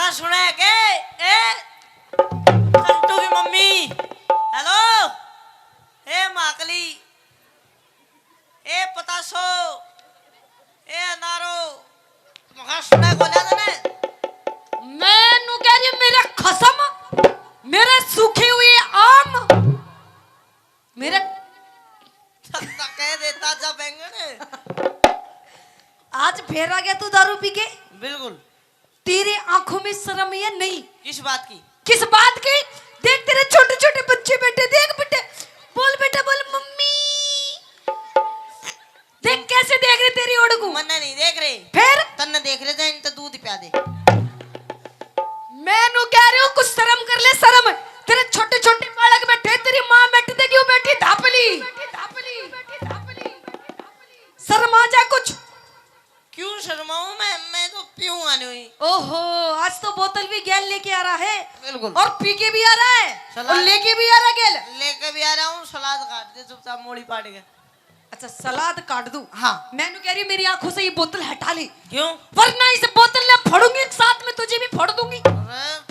कहा सुना है के ए कंटू की मम्मी हेलो ए माकली ए पतासो ए अनारो कहा सुना है बोला तने मैं कह रही मेरा खसम मेरे सूखे हुए आम मेरे कह देता जा बैंगन आज फेर आ गया तू दारू पी के। बिल्कुल। तेरे आंखों में शर्म है नहीं? किस बात की? किस बात की? देख तेरे छोटे छोटे बच्चे बैठे, देख बेटे बोल बेटा बोल मम्मी। देख कैसे देख रहे तेरी ओड़ को। मन्ना नहीं देख रहे फिर तन्ने देख रहे थे इनका दूध पिया दे। मैं नु कह रही हूँ कुछ शर्म कर ले शर्म। तेरे छोटे छोटे बालक बैठे, तेरी माँ बैठी थे क्यों बैठी धापली शर्म आ जा कुछ। क्यों शर्माऊं मैं तो पीऊं आने हुई। ओहो आज तो बोतल भी गैल लेके आ रहा है। बिल्कुल। और पी के भी आ रहा है और लेके भी आ रहा गैल। लेके भी आ रहा हूँ। सलाद काट दे चुपचाप मोड़ी पाट के। अच्छा सलाद काट दूं? हाँ। मैंने कह रही मेरी आंखों से ये बोतल हटा ले। क्यों? वरना इस बोतल ने फोड़ूंगी एक साथ में तुझे भी फोड़ दूंगी।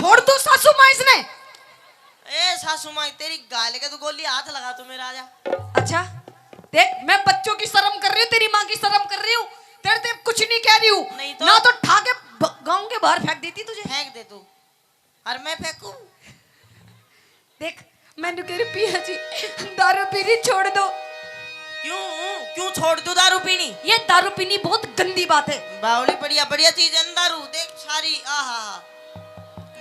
फोड़ दूं सासू माँ इसने। ए सासू माँ तेरी गाल के तो गोली हाथ लगा तू मेरा आजा। अच्छा देख मैं बच्चों की शर्म कर रही हूँ, तेरी माँ की शर्म कर रही हूँ, तेरे कुछ नहीं कह रही हूँ। नहीं तो? ना तो ठा के गाँव के बाहर फेंक देती तुझे। फेंक दे तू और मैं फेंकू। देख मैंने कह रही पिया जी दारू पीनी छोड़ दो। क्यों क्यों छोड़ दूं दारू पीनी? ये दारू पीनी बहुत गंदी बात है। बावली बढ़िया बढ़िया चीज है दारू। देख सारी आहा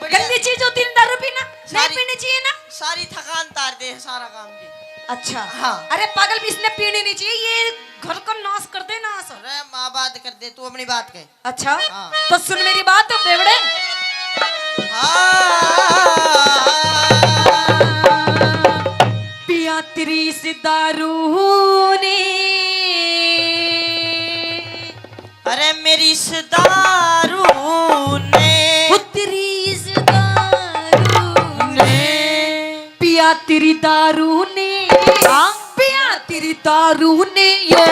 गंदी चीज होती है दारू पीना। नहीं पीनी चाहिए ना। सारी थकान तार दे सारा काम की। अच्छा हाँ। अरे पागल भी इसने पीनी नहीं चाहिए, ये घर का नाश कर दे नाश। अरे माँ बात कर दे तू अपनी बात कह। अच्छा हाँ। तो सुन मेरी बात बेवड़े। पिया तेरी से दारू ने। अरे मेरी इस दारू ने तेरी से दारू ने पिया तेरी दारू ने। पिया तेरी दारू ने यो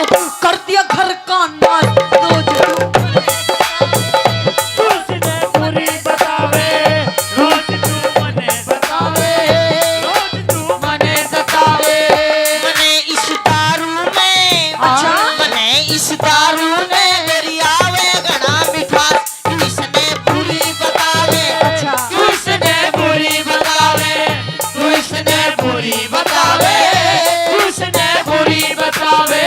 कर दिया घर का नाश। रोज बुरी बतावे रोज तू मने बतावे रोज तू मने सतावे। मने इस दारू में। अच्छा। मने इस दारू में मेरी आवे घड़ा मिठास इसने बुरी बतावे। अच्छा तू इसने बुरी बतावे तू इसने बुरी बतावे तू इसने बुरी बतावे।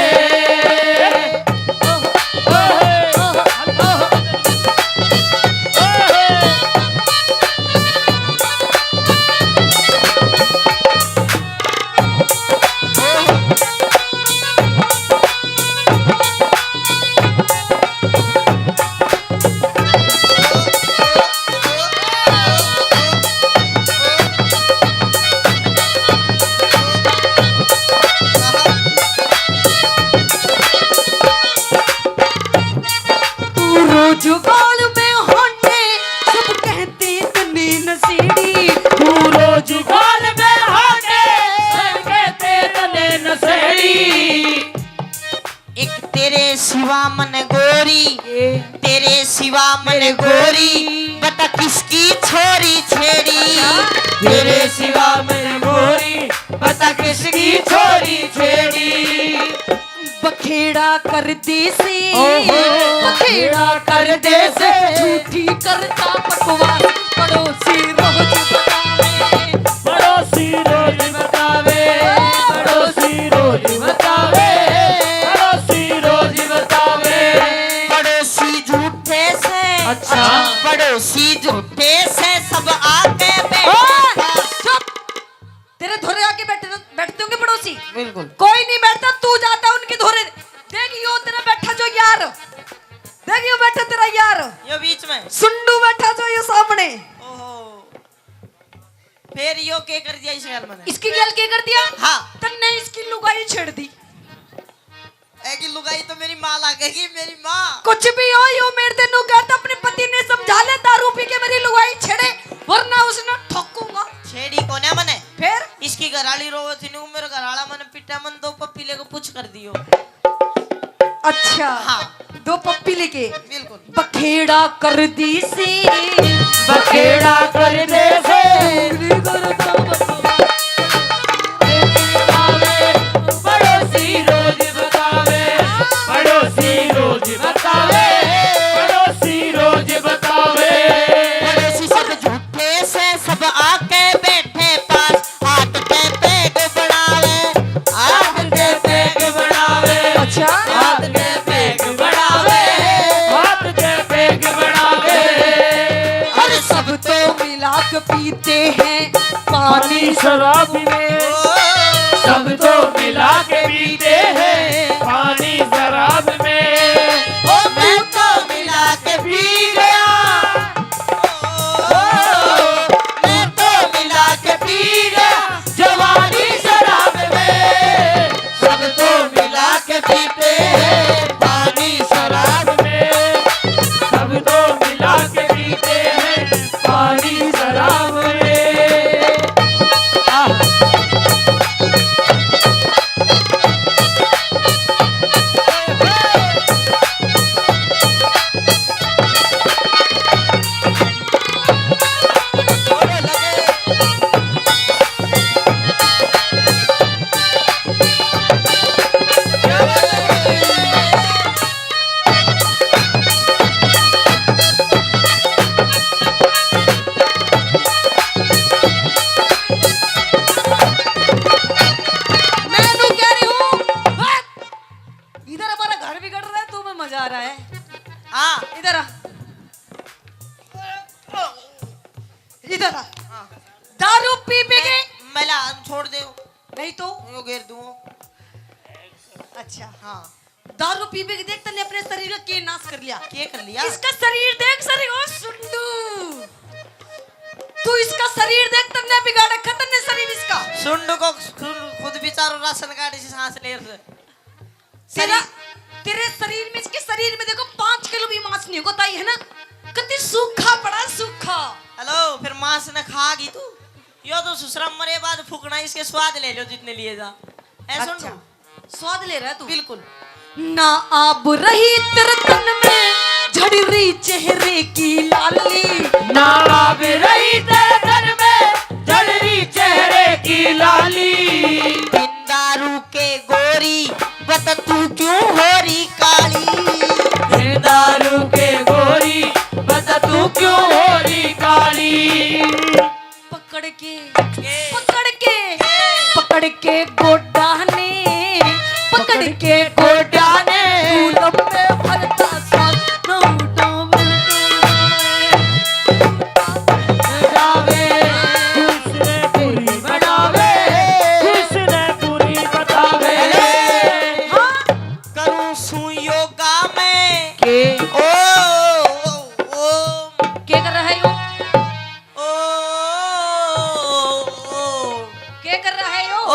जुगाल में होने सब कहते तने नसीड़ी। तू रोज गाल में होने सब कहते तने नसेड़ी। एक तेरे सिवा मन गोरी तेरे सिवा मन गोरी बता किसकी छोरी छेड़ी। तेरे सिवा मैं गोरी बता किसकी छोरी छेड़ी। बखेड़ा कर दे से बखेड़ा कर दे से झूठी करता बकवास पड़ोसी रोज बतावे। पड़ोसी रोज बतावे पड़ोसी रोज बतावे पड़ोसी रोज बतावे। पड़ोसी झूठे से। अच्छा। पड़ोसी झूठे से सब आके चुप। तेरे धोरे आके बैठते होंगे पड़ोसी। बिल्कुल। कोई नहीं बैठता, तू जाता उनके धोरे। देखियो तेरा बैठा जो यार, देखियो बैठा तेरा यार यो बीच में सुंडू बैठा जो ये सामने। ओहो फिर यो के कर दिया इस घर में? इसकी गैल के कर दिया? हाँ। तन्ने इसकी लुगाई छेड़ दी। एक लुगाई तो मेरी माँ लागेगी मेरी माँ। कुछ भी हो यो मेरे तेनू कहता अपने पति ने समझा ले दारू पी के मेरी लुगाई छेड़े वरना उसने ठोकूंगा। छेड़ी कोने मने? फिर इसकी घराली रोवो थी नु मेरे घराला मन पिटा मन दो पप्पीले को पूछ कर दियो। अच्छा हाँ। दो पप्पी पीले के बिल्कुल बखेड़ा कर दी सी बखेड़ा कर दे से पड़ोसी रोज बतावे पड़ोसी रोज बतावे पड़ोसी रोज बतावे पड़ोसी सब झूठे से सब आके बैठे पास हाथ पे पैग बढ़ावे हाथ के पैग बढ़ावे अच्छा हाथ के पैग बढ़ावे हाथ के पैग बढ़ावे अरे सब तो मिला के पीते हैं पानी शराब में सब तो मिला के पीते हैं पानी शराब में ओ मैं तो मिला के पी गया मैं तो मिला के पी गया जवानी शराब में सब तो मिला के पीते हैं पानी शराब में सब तो मिला के पीते हैं पानी शराब में मैं तो कह रही हूँ इधर हमारा घर बिगड़ रहा है तुम्हें मजा आ रहा है हाँ इधर आ इधर आ दारू पी पी के मैला छोड़ दे नहीं तो यो घेर दूं अच्छा हाँ दारू पी पी के देख तने अपने शरीर का के नाश कर लिया क्या कर लिया इसका शरीर देख शरीर ओ सुंडू तू इसका शरीर देख तने बिगाड़ रखा तने शरीर इसका सुंड को खुद बेचारो राशन कार्ड से सांस ले रहे तेरा तेरे शरीर में इसके शरीर में देखो 5 किलो भी मांस नहीं होगा ताई है ना कितनी सूखा पड़ा सूखा हेलो फिर मांस न खागी तू यो तो ससुरा मरे बाद फूकना इसके स्वाद ले लो जितने लिए जा ऐसा अच्छा स्वाद ले रहा है तू बिल्कुल ना आब रही तेरे तन में झड़ी चेहरे की लाली ना आब रही तेरे घर में जड़ी चेहरे की लाली बिन दारू के गोरी बता तू क्यों हो रही काली फिर दारू के गोरी बता तू क्यों हो रही काली पकड़ के गोडा ने पकड़ के गोडा ने फूलों में भरता साथ न उठो जावे उसने पूरी बनावे उसने पूरी बतावे हाँ करूं सू योगा में के ओ क्या कर रहा है यो ओ क्या कर रहा है यो ओ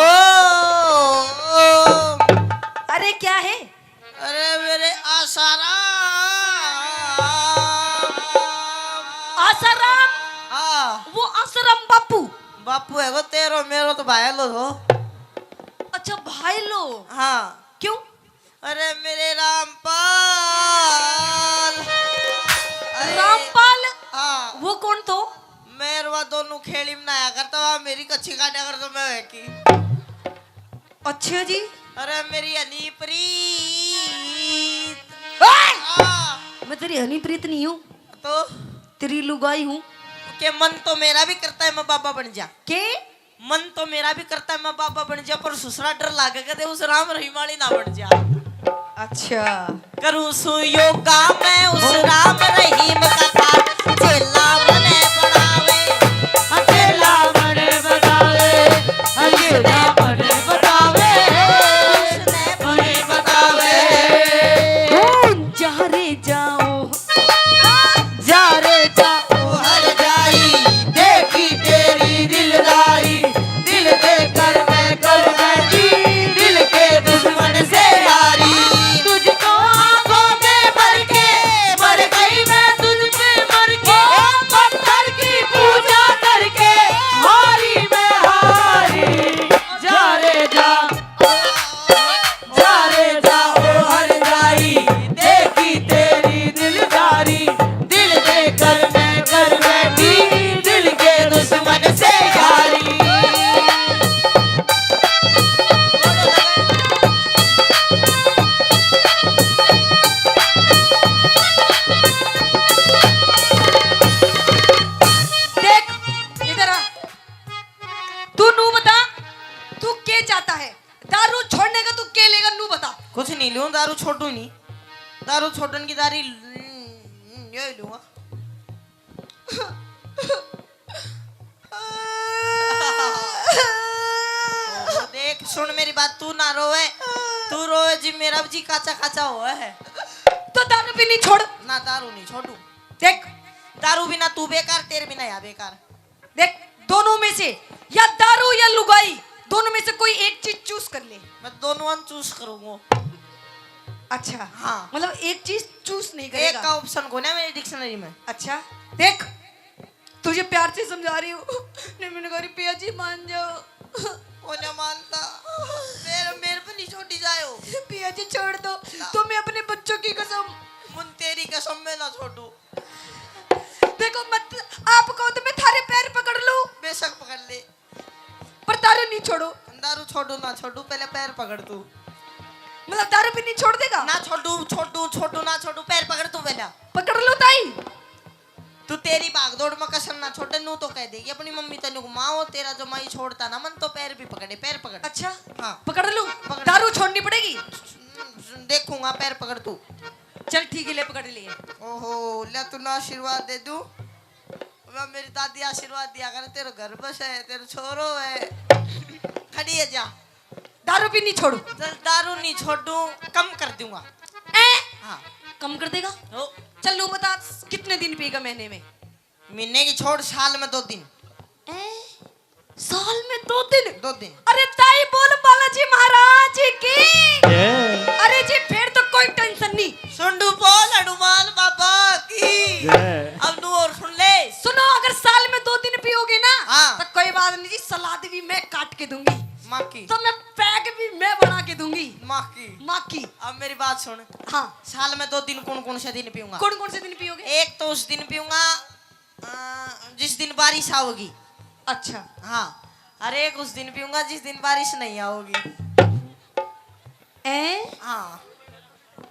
अरे क्या है अरे मेरे आसाराम हाँ वो आसाराम बापू बापू है वो तेरो मेरो तो भाई लो हो अच्छा भाई लो हाँ क्यों अरे मेरे रामपाल अरे, रामपाल हाँ वो कौन तो मेरवा दोनों खेली में नया करता हुआ मेरी कच्ची काटा कर तो मैं है की अच्छा जी अरे मेरी अली प्रीत ओए! हाँ, मैं तेरी हनी प्रीत नहीं हूँ तो तेरी लुगाई हूँ के मन तो मेरा भी करता है मैं बाबा बन जा के मन तो मेरा भी करता है मैं बाबा बन जा पर ससुरा डर लागेगा दे उस राम रहीम वाली ना बन जा अच्छा करूं सु योगा मैं उस राम रहीम का था चेला मने बनावे अकेला बने बतावे अकेला बने बतावे उसने बने बतावे जा रे जाओ जा रे जा ओ हर जाई देखी तेरी दिलदारी दिल देकर मैं कर बैठी दिल के दुश्मन से यारी तुझको आंखों में भर के मर गई मैं छोटन की दारी ये लूंगा। देख सुन मेरी बात, तू ना रोवे, तू रोवे जी मेरा जी काचा काचा हुआ है। तो दारू भी नहीं छोड़। ना दारू नहीं छोड़ू। देख दारू बिना तू बेकार, तेरे बिना या बेकार। देख दोनों में से या दारू या लुगाई, दोनों में से कोई एक चीज चूज कर ले। मैं दोनों चूज करूंगा। अच्छा हाँ मतलब एक चीज चूज नहीं एक करेगा। का ऑप्शन कौन है मेरी डिक्शनरी में? अच्छा देख तुझे प्यार से समझा रही हूँ, नहीं मैंने कहा पिया जी मान जाओ। वो नहीं मानता, मेरे पे नहीं छोटी जाओ। पिया जी छोड़ दो, तो मैं अपने बच्चों की कसम, मुन तेरी कसम में ना छोड़ू। देखो मत आप कहो तो मैं थारे पैर पकड़ लूं, बेशक पकड़ ले, पर दारू नहीं छोड़ो। दारू छोड़ू ना छोड़ू, पहले पैर पकड़ तू। मतलब दारू भी नहीं छोड़ देगा? ना छोड़ू छोड़ू छोड़ू ना छोड़ू, पैर पकड़ तू पहले। पकड़ लो ताई। तू तेरी भागदौड़ में कसम ना छोड़े, नू तो कह देगी अपनी मम्मी तेनू माओ तेरा जो माई छोड़ता ना मन, तो पैर भी पकड़े, पैर पकड़। अच्छा हाँ पकड़ लूं, पकड़। दारू छोड़नी पड़ेगी। देखूंगा, पैर पकड़ तू। चल ठीक है ले पकड़ लिए। ओहो ले तू ना आशीर्वाद दे दू। मैं मेरी दादी आशीर्वाद दिया करे, तेरे घर बस है, तेरे छोरो है, खड़ी है जा। दारू भी नहीं छोड़ू? दारू नहीं छोड़ू, कम कर दूंगा। हाँ कम कर देगा? ओ, चल लू बता कितने दिन पिएगा महीने में? महीने की छोड़, साल में 2 दिन। साल में 2 दिन? 2 दिन। अरे ताई बोल बालाजी महाराज की। अरे जी फिर तो कोई टेंशन नहीं। सुंडू बोल हनुमान बाबा की। अब तू और सुन ले। सुनो अगर साल में 2 दिन पियोगे ना, हाँ। तो कोई बात नहीं जी, सलाद भी मैं काट के दूंगी, माँ की। तो मैं पैक भी मैं बना के दूंगी। माँ की। माँ की। अब मेरी बात सुन। हाँ साल में 2 दिन कौन कौन से दिन पीऊंगा? कौन कौन से दिन पियोगे? एक तो उस दिन पीऊंगा जिस दिन बारिश आओगी। अच्छा हाँ, और एक उस दिन पीऊंगा जिस दिन बारिश नहीं आओगी। हाँ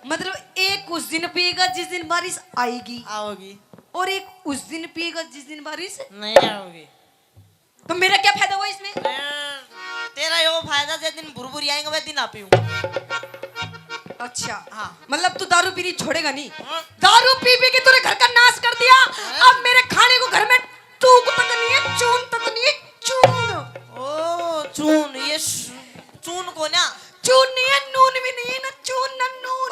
मतलब एक उस दिन पिएगा जिस दिन बारिश आएगी, आओगी, और एक उस दिन पिएगा जिस दिन बारिश नहीं आओगी। तो मेरा क्या फायदा हुआ इसमें? तेरा ये फायदा, जिस दिन बुरबुरी आएंगे वह दिन आ पीऊंगा। अच्छा हाँ। मतलब तू दारू पीनी छोड़ेगा नहीं? हाँ। दारू पी पी के तूने घर का नाश कर दिया। अब मेरे खाने को घर में टूक तक नहीं है, चून तक नहीं है, चून। ओ चून, ये चून को ना? चून नहीं है, नून भी नहीं है, ना चून ना नून।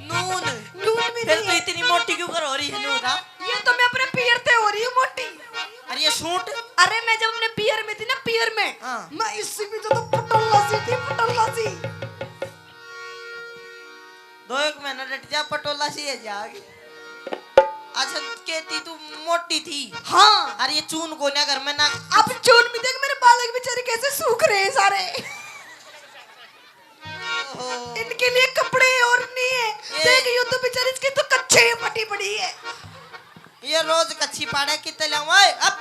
नून नून भी फिर नहीं तो है। इतनी मोटी क्यों कर हो रही है नून? ये तो मैं अपने पियर से हो रही हूँ मोटी। अरे ये सूट। अरे मैं जब अपने पियर में थी ना, पियर में हाँ। मैं इससे भी तो पटोला सी थी, पटोला सी। 2-1 महीना डट जा, पटोला सी है जागी। अच्छा कहती तू मोटी थी। हाँ। अरे ये चून को ना घर में ना। अब चून भी देख, मेरे बालक बेचारे कैसे सूख रहे हैं सारे। इनके लिए कपड़े और नहीं है, देख यूं तो बेचारे इसके तो कच्चे पटी पड़ी है। ये रोज कच्ची पाड़े कितने लाऊं? अब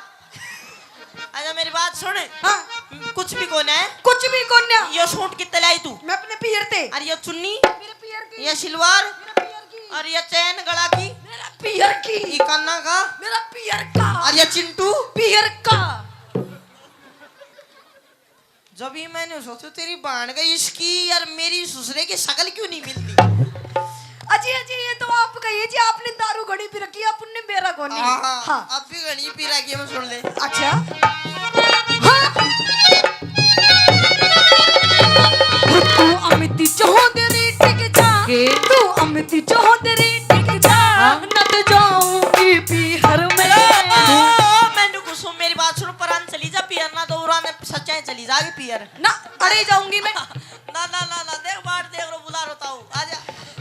अच्छा मेरी बात सुन। हाँ। कुछ भी कौन है? कुछ भी कौन है? ये सूट कितने लाई तू? मैं अपने पियर थे। अरे ये चुन्नी, मेरे पियर की। ये सिलवार, मेरा पियर की। और ये चैन गला की, मेरा पियर की। ये कान्ना का, मेरा पियर का। और ये चिंटू पियर का। जब ही मैंने सोचा तेरी बाण गई इसकी यार, मेरी ससुरे की शक्ल क्यों नहीं मिलती? अजी अजी ये तो आप कहिए जी, आपने दारू घड़ी पी रखी है, आपने मेरा कौन नहीं। हाँ। अब भी घड़ी पी रखी है, मैं सुन ले। अच्छा हाँ। तू अमित चौधरी टिक जा, तू अमित चौधरी टिक जा, न तो जाऊंगी बिहार में। मैंने कुछ मेरी बात सुन, परान चली जा पियर ना, तो उड़ाने सच्चाई चली जाएगी पियर ना अड़े जाऊंगी मैं। ना ना ना ना, देख बाट देख रो, बुला रोता हूँ, आजा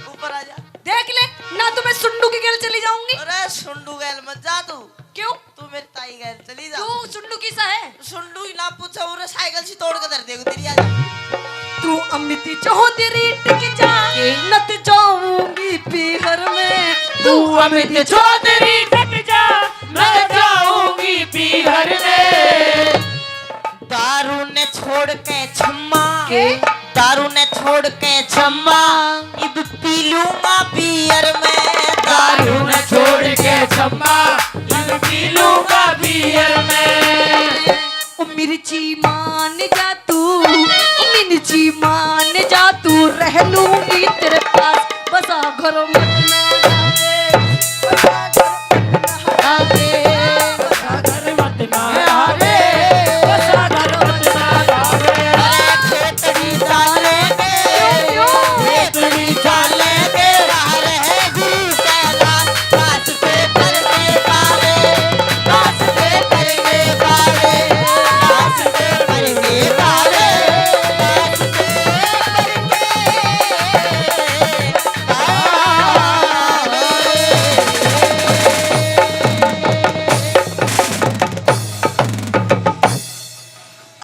ऊपर आजा। देख ले ना, तो मैं सुंडू की गेल चली जाऊंगी। अरे सुंडू गैल मत जा तू। क्यों? तू मेरी ताई गैल चली जा। क्यों? सुंडू किसा है? सुंडू ही ना पूछा, उरे साइकिल से तोड़ के धर देगा तेरी, आजा। तू अमित चौधरी टिक जा, न तो जाऊंगी बिहार में। तू अमित चौधरी टिक जा, मैं जाऊंगी बिहार में। दारू ने छोड़ के छम्मा, के? दारू ने छोड़ के छम्मा, अब पी लूंगा बियर में। दारू न छोड़ के छम्मा, अब पी लूंगा बियर में। ओ मिर्ची मान जा तू, ओ मिर्ची मान जा तू, रह लूंगी तेरे पास बसा करो मत ना